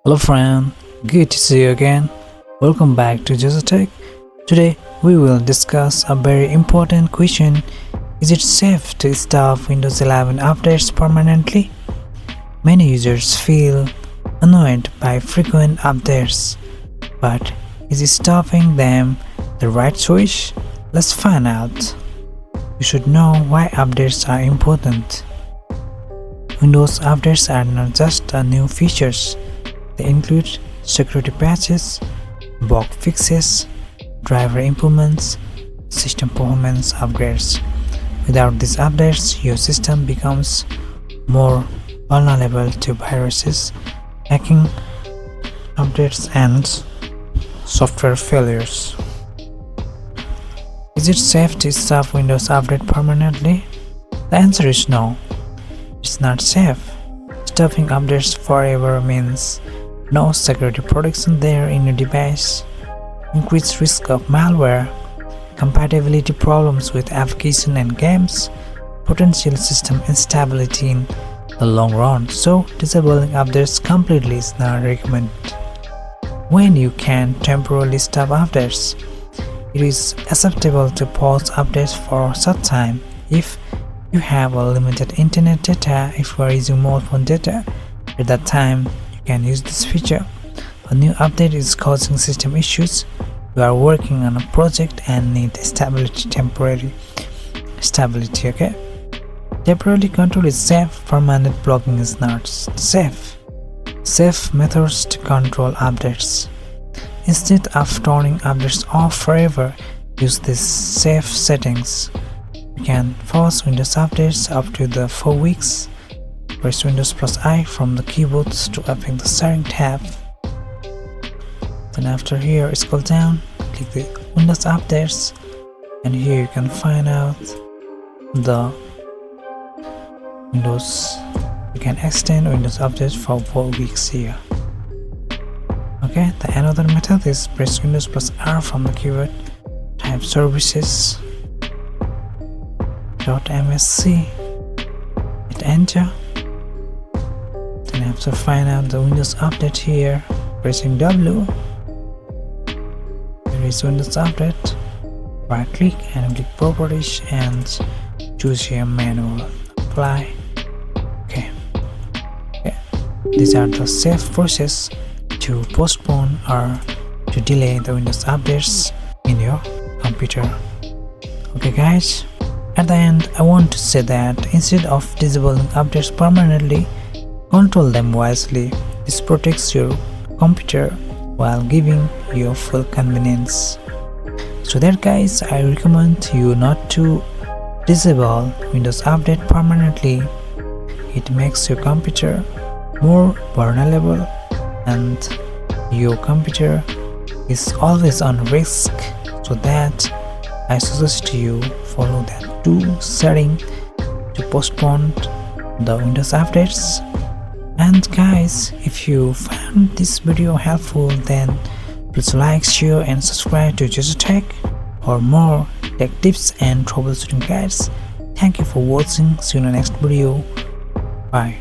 Hello friend, good to see you again. Welcome back to Tech. Today we will discuss a very important question. Is it safe to stop Windows 11 updates permanently? Many users feel annoyed by frequent updates, but is stopping them the right choice? Let's find out. You should know why updates are important. Windows updates are not just new features. They include security patches, bug fixes, driver improvements, system performance upgrades. Without these updates, your system becomes more vulnerable to viruses, hacking, updates, and software failures. Is it safe to stop Windows Update permanently? The answer is no. It's not safe. Stopping updates forever means no security protection there in your device, increased risk of malware, compatibility problems with applications and games, potential system instability in the long run. So disabling updates completely is not recommended. When you can temporarily stop updates, it is acceptable to pause updates for a short time. If you have a limited internet data, if you are using mobile phone data, at that time you can use this feature. A new update is causing system issues. You are working on a project and need temporary stability. Temporary control is safe, permanent blocking is not safe. Safe methods to control updates. Instead of turning updates off forever, use these safe settings. You can pause Windows updates up to the 4 weeks. Press Windows plus I from the keyboard to open the Starting tab. Then after here, scroll down, click the Windows updates, and here you can find out the Windows. You can extend Windows updates for 4 weeks here. The another method is press Windows plus R from the keyboard, type services .msc, hit enter. Then after find out the Windows update here, pressing W, there is Windows update. Right click and click properties and choose here manual, apply. These are the safe process to postpone or to delay the Windows updates in your computer. Guys, at the end I want to say that instead of disabling updates permanently, control them wisely. This protects your computer while giving you full convenience. So that guys, I recommend you not to disable Windows update permanently. It makes your computer more vulnerable and your computer is always on risk. So that I suggest you follow that setting to postpone the Windows updates. And guys, if you found this video helpful, then please like, share and subscribe to Tech for more tech tips and troubleshooting guides. Thank you for watching. See you in the next video. Bye.